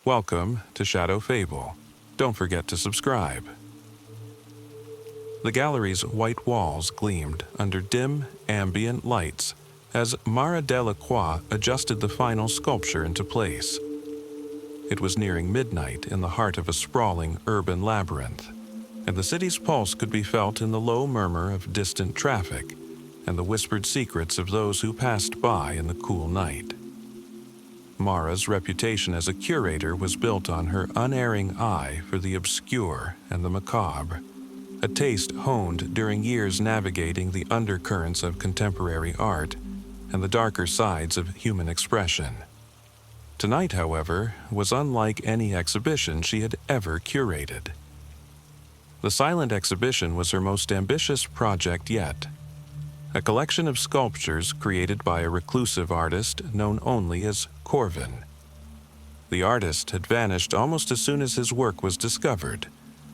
Welcome to Shadow Fable. Don't forget to subscribe. The gallery's white walls gleamed under dim, ambient lights as Mara Delacroix adjusted the final sculpture into place. It was nearing midnight in the heart of a sprawling urban labyrinth, and the city's pulse could be felt in the low murmur of distant traffic and the whispered secrets of those who passed by in the cool night. Mara's reputation as a curator was built on her unerring eye for the obscure and the macabre, a taste honed during years navigating the undercurrents of contemporary art and the darker sides of human expression. Tonight, however, was unlike any exhibition she had ever curated. The silent exhibition was her most ambitious project yet, a collection of sculptures created by a reclusive artist known only as Corvin. The artist had vanished almost as soon as his work was discovered,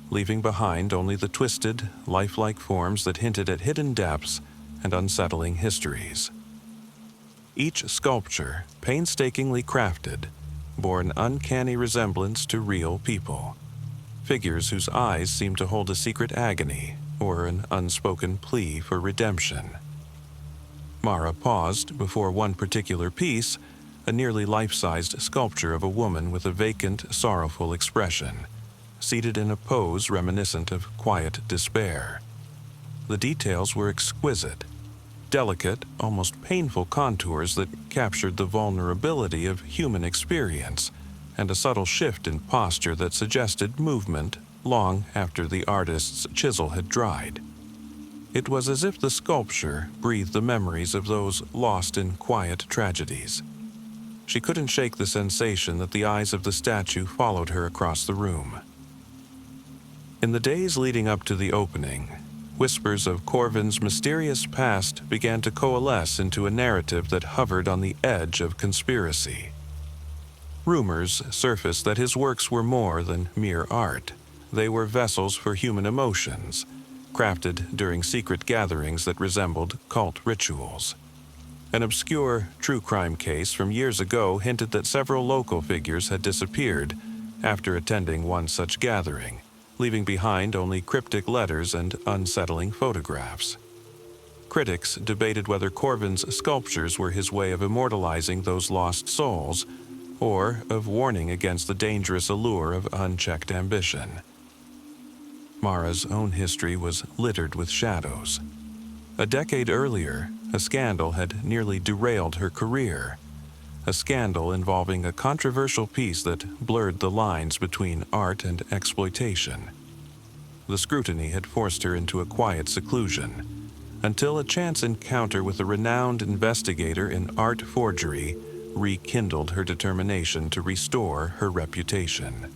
leaving behind only the twisted, lifelike forms that hinted at hidden depths and unsettling histories. Each sculpture, painstakingly crafted, bore an uncanny resemblance to real people, figures whose eyes seemed to hold a secret agony or an unspoken plea for redemption. Mara paused before one particular piece, a nearly life-sized sculpture of a woman with a vacant, sorrowful expression, seated in a pose reminiscent of quiet despair. The details were exquisite, delicate, almost painful contours that captured the vulnerability of human experience, and a subtle shift in posture that suggested movement long after the artist's chisel had dried. It was as if the sculpture breathed the memories of those lost in quiet tragedies. She couldn't shake the sensation that the eyes of the statue followed her across the room. In the days leading up to the opening, whispers of Corvin's mysterious past began to coalesce into a narrative that hovered on the edge of conspiracy. Rumors surfaced that his works were more than mere art. They were vessels for human emotions, crafted during secret gatherings that resembled cult rituals. An obscure true crime case from years ago hinted that several local figures had disappeared after attending one such gathering, leaving behind only cryptic letters and unsettling photographs. Critics debated whether Corvin's sculptures were his way of immortalizing those lost souls, or of warning against the dangerous allure of unchecked ambition. Mara's own history was littered with shadows. A decade earlier, a scandal had nearly derailed her career, a scandal involving a controversial piece that blurred the lines between art and exploitation. The scrutiny had forced her into a quiet seclusion, until a chance encounter with a renowned investigator in art forgery rekindled her determination to restore her reputation.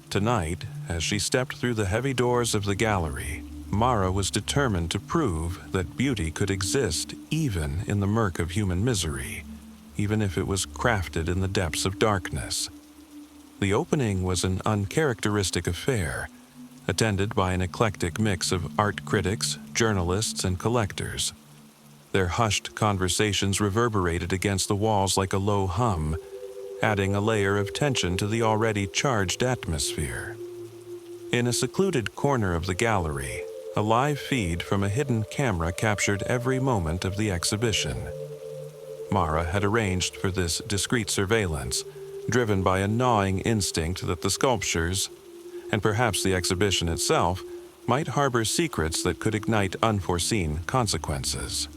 Tonight, as she stepped through the heavy doors of the gallery, Mara was determined to prove that beauty could exist even in the murk of human misery, even if it was crafted in the depths of darkness. The opening was an uncharacteristic affair, attended by an eclectic mix of art critics, journalists, and collectors. Their hushed conversations reverberated against the walls like a low hum, adding a layer of tension to the already charged atmosphere. In a secluded corner of the gallery, a live feed from a hidden camera captured every moment of the exhibition. Mara had arranged for this discreet surveillance, driven by a gnawing instinct that the sculptures, and perhaps the exhibition itself, might harbor secrets that could ignite unforeseen consequences.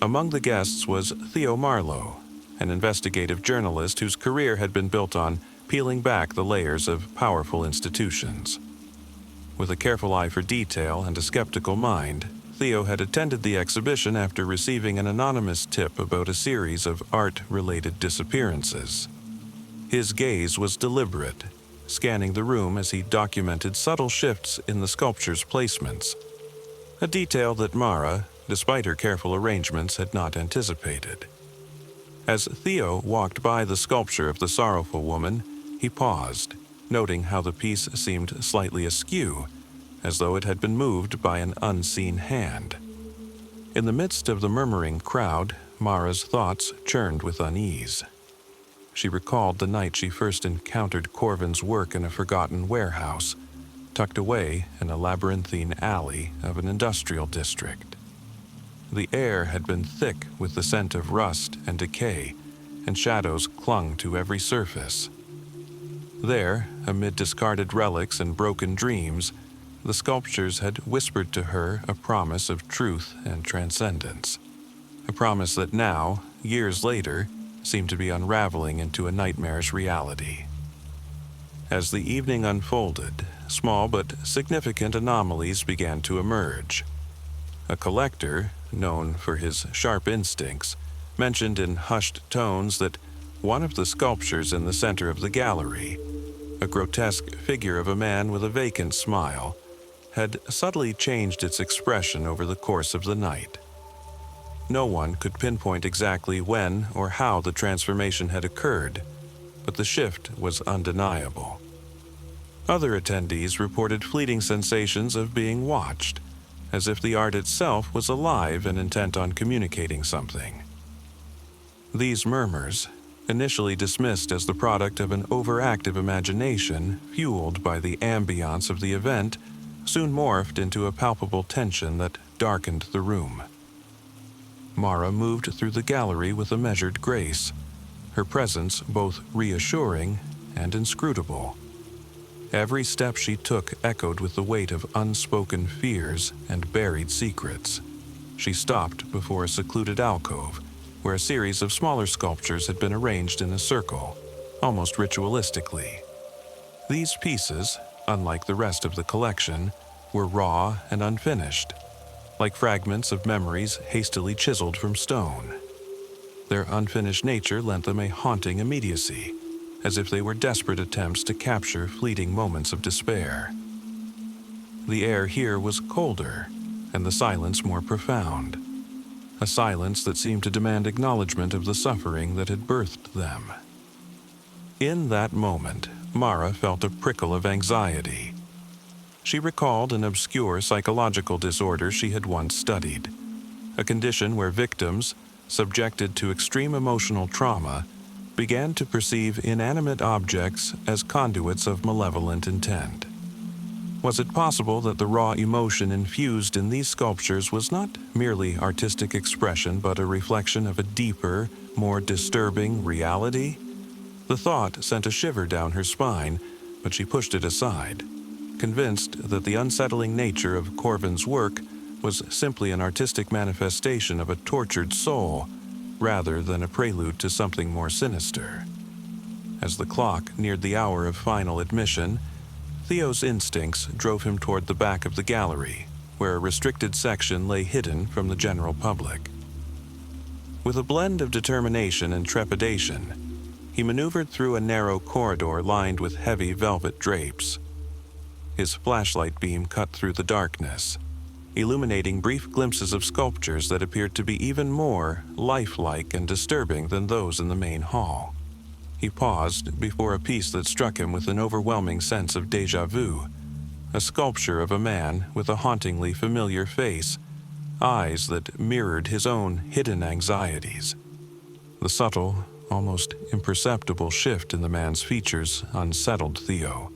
Among the guests was Theo Marlowe, an investigative journalist whose career had been built on peeling back the layers of powerful institutions. With a careful eye for detail and a skeptical mind, Theo had attended the exhibition after receiving an anonymous tip about a series of art-related disappearances. His gaze was deliberate, scanning the room as he documented subtle shifts in the sculpture's placements, a detail that Mara, despite her careful arrangements, had not anticipated. As Theo walked by the sculpture of the sorrowful woman, he paused, noting how the piece seemed slightly askew, as though it had been moved by an unseen hand. In the midst of the murmuring crowd, Mara's thoughts churned with unease. She recalled the night she first encountered Corvin's work in a forgotten warehouse, tucked away in a labyrinthine alley of an industrial district. The air had been thick with the scent of rust and decay, and shadows clung to every surface. There, amid discarded relics and broken dreams, the sculptures had whispered to her a promise of truth and transcendence, a promise that now, years later, seemed to be unraveling into a nightmarish reality. As the evening unfolded, small but significant anomalies began to emerge. A collector, known for his sharp instincts, mentioned in hushed tones that one of the sculptures in the center of the gallery, a grotesque figure of a man with a vacant smile, had subtly changed its expression over the course of the night. No one could pinpoint exactly when or how the transformation had occurred, but the shift was undeniable. Other attendees reported fleeting sensations of being watched, as if the art itself was alive and intent on communicating something. These murmurs, initially dismissed as the product of an overactive imagination fueled by the ambiance of the event, soon morphed into a palpable tension that darkened the room. Mara moved through the gallery with a measured grace, her presence both reassuring and inscrutable. Every step she took echoed with the weight of unspoken fears and buried secrets. She stopped before a secluded alcove, where a series of smaller sculptures had been arranged in a circle, almost ritualistically. These pieces, unlike the rest of the collection, were raw and unfinished, like fragments of memories hastily chiseled from stone. Their unfinished nature lent them a haunting immediacy, as if they were desperate attempts to capture fleeting moments of despair. The air here was colder, and the silence more profound, a silence that seemed to demand acknowledgement of the suffering that had birthed them. In that moment, Mara felt a prickle of anxiety. She recalled an obscure psychological disorder she had once studied, a condition where victims, subjected to extreme emotional trauma, began to perceive inanimate objects as conduits of malevolent intent. Was it possible that the raw emotion infused in these sculptures was not merely artistic expression but a reflection of a deeper, more disturbing reality? The thought sent a shiver down her spine, but she pushed it aside, convinced that the unsettling nature of Corvin's work was simply an artistic manifestation of a tortured soul, rather than a prelude to something more sinister. As the clock neared the hour of final admission, Theo's instincts drove him toward the back of the gallery, where a restricted section lay hidden from the general public. With a blend of determination and trepidation, he maneuvered through a narrow corridor lined with heavy velvet drapes. His flashlight beam cut through the darkness, illuminating brief glimpses of sculptures that appeared to be even more lifelike and disturbing than those in the main hall. He paused before a piece that struck him with an overwhelming sense of déjà vu, a sculpture of a man with a hauntingly familiar face, eyes that mirrored his own hidden anxieties. The subtle, almost imperceptible shift in the man's features unsettled Theo.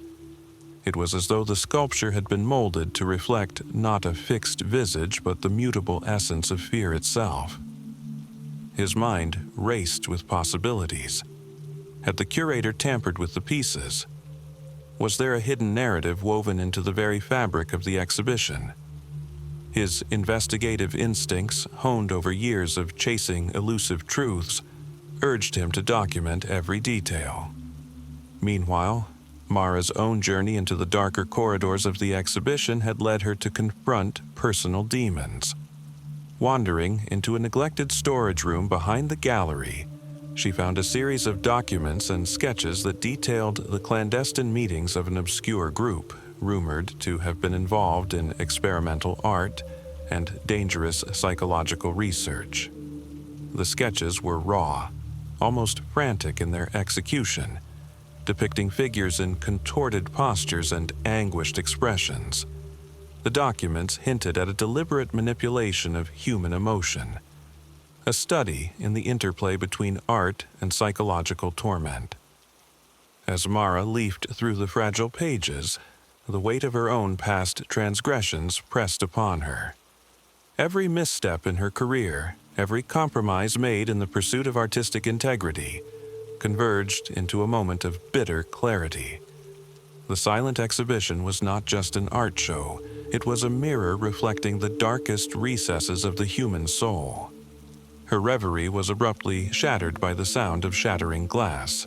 It was as though the sculpture had been molded to reflect not a fixed visage but the mutable essence of fear itself. His mind raced with possibilities. Had the curator tampered with the pieces? Was there a hidden narrative woven into the very fabric of the exhibition? His investigative instincts, honed over years of chasing elusive truths, urged him to document every detail. Meanwhile, Mara's own journey into the darker corridors of the exhibition had led her to confront personal demons. Wandering into a neglected storage room behind the gallery, she found a series of documents and sketches that detailed the clandestine meetings of an obscure group, rumored to have been involved in experimental art and dangerous psychological research. The sketches were raw, almost frantic in their execution, depicting figures in contorted postures and anguished expressions. The documents hinted at a deliberate manipulation of human emotion, a study in the interplay between art and psychological torment. As Mara leafed through the fragile pages, the weight of her own past transgressions pressed upon her. Every misstep in her career, every compromise made in the pursuit of artistic integrity, converged into a moment of bitter clarity. The silent exhibition was not just an art show, it was a mirror reflecting the darkest recesses of the human soul. Her reverie was abruptly shattered by the sound of shattering glass.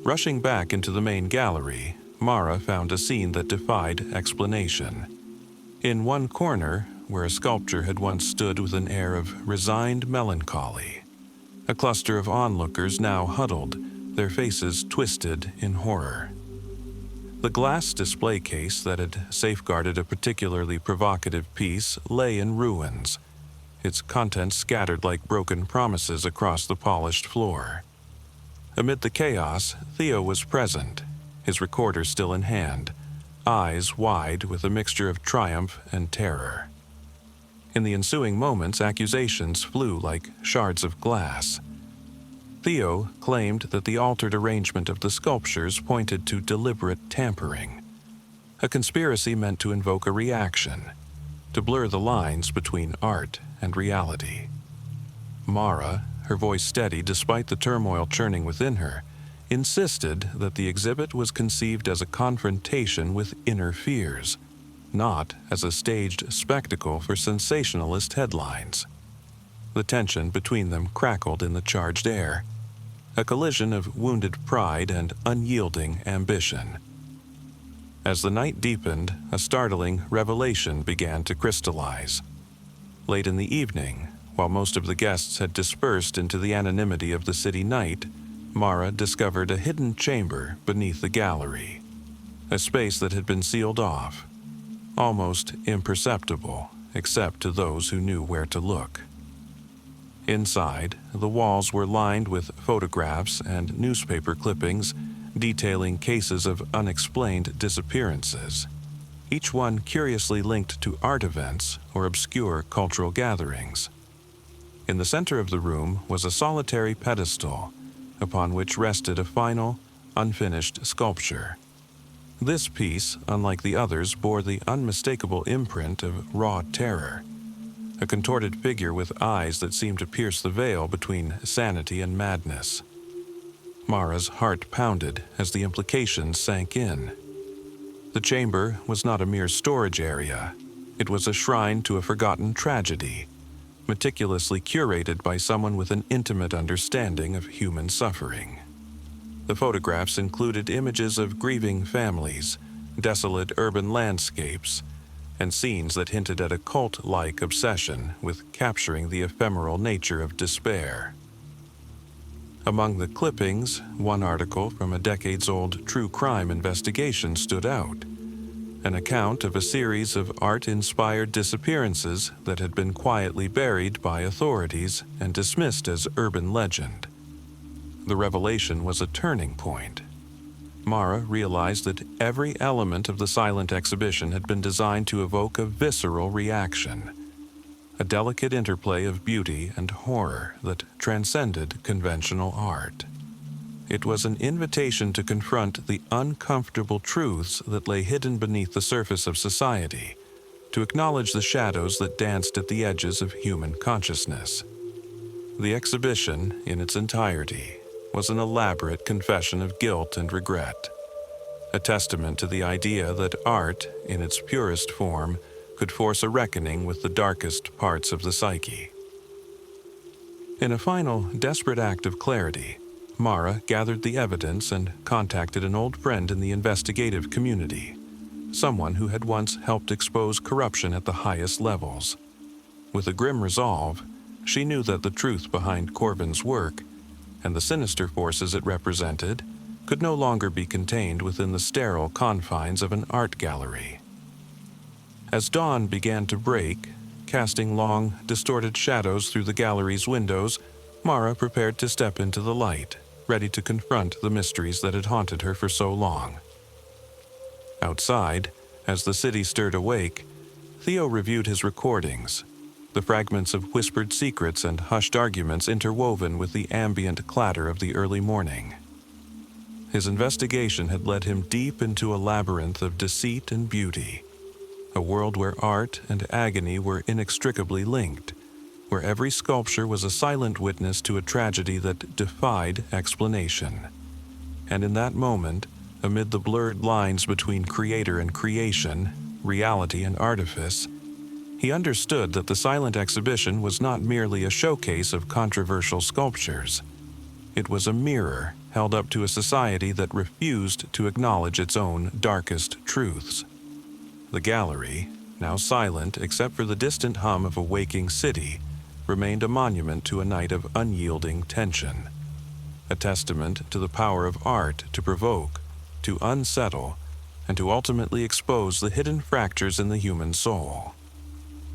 Rushing back into the main gallery, Mara found a scene that defied explanation. In one corner, where a sculpture had once stood with an air of resigned melancholy, a cluster of onlookers now huddled, their faces twisted in horror. The glass display case that had safeguarded a particularly provocative piece lay in ruins, its contents scattered like broken promises across the polished floor. Amid the chaos, Theo was present, his recorder still in hand, eyes wide with a mixture of triumph and terror. In the ensuing moments, accusations flew like shards of glass. Theo claimed that the altered arrangement of the sculptures pointed to deliberate tampering, a conspiracy meant to invoke a reaction, to blur the lines between art and reality. Mara, her voice steady despite the turmoil churning within her, insisted that the exhibit was conceived as a confrontation with inner fears, not as a staged spectacle for sensationalist headlines. The tension between them crackled in the charged air, a collision of wounded pride and unyielding ambition. As the night deepened, a startling revelation began to crystallize. Late in the evening, while most of the guests had dispersed into the anonymity of the city night, Mara discovered a hidden chamber beneath the gallery, a space that had been sealed off, almost imperceptible except to those who knew where to look. Inside, the walls were lined with photographs and newspaper clippings detailing cases of unexplained disappearances, each one curiously linked to art events or obscure cultural gatherings. In the center of the room was a solitary pedestal, upon which rested a final, unfinished sculpture. This piece, unlike the others, bore the unmistakable imprint of raw terror, a contorted figure with eyes that seemed to pierce the veil between sanity and madness. Mara's heart pounded as the implications sank in. The chamber was not a mere storage area. It was a shrine to a forgotten tragedy, meticulously curated by someone with an intimate understanding of human suffering. The photographs included images of grieving families, desolate urban landscapes, and scenes that hinted at a cult-like obsession with capturing the ephemeral nature of despair. Among the clippings, one article from a decades-old true crime investigation stood out, an account of a series of art-inspired disappearances that had been quietly buried by authorities and dismissed as urban legend. The revelation was a turning point. Mara realized that every element of the silent exhibition had been designed to evoke a visceral reaction, a delicate interplay of beauty and horror that transcended conventional art. It was an invitation to confront the uncomfortable truths that lay hidden beneath the surface of society, to acknowledge the shadows that danced at the edges of human consciousness. The exhibition, in its entirety, was an elaborate confession of guilt and regret, a testament to the idea that art, in its purest form, could force a reckoning with the darkest parts of the psyche. In a final, desperate act of clarity, Mara gathered the evidence and contacted an old friend in the investigative community, someone who had once helped expose corruption at the highest levels. With a grim resolve, she knew that the truth behind Corbin's work, and the sinister forces it represented, could no longer be contained within the sterile confines of an art gallery. As dawn began to break, casting long, distorted shadows through the gallery's windows, Mara prepared to step into the light, ready to confront the mysteries that had haunted her for so long. Outside, as the city stirred awake, Theo reviewed his recordings. the fragments of whispered secrets and hushed arguments interwoven with the ambient clatter of the early morning. His investigation had led him deep into a labyrinth of deceit and beauty, a world where art and agony were inextricably linked, where every sculpture was a silent witness to a tragedy that defied explanation. And in that moment, amid the blurred lines between creator and creation, reality and artifice, he understood that the silent exhibition was not merely a showcase of controversial sculptures. It was a mirror held up to a society that refused to acknowledge its own darkest truths. The gallery, now silent except for the distant hum of a waking city, remained a monument to a night of unyielding tension, a testament to the power of art to provoke, to unsettle, and to ultimately expose the hidden fractures in the human soul.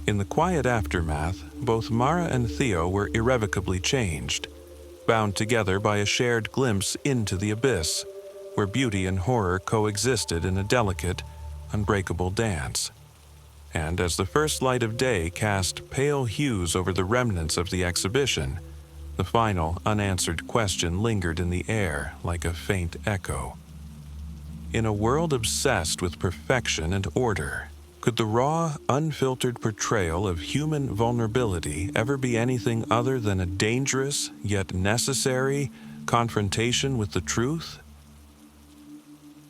In the quiet aftermath, both Mara and Theo were irrevocably changed, bound together by a shared glimpse into the abyss, where beauty and horror coexisted in a delicate, unbreakable dance. And as the first light of day cast pale hues over the remnants of the exhibition, the final, unanswered question lingered in the air like a faint echo. In a world obsessed with perfection and order, could the raw, unfiltered portrayal of human vulnerability ever be anything other than a dangerous, yet necessary, confrontation with the truth?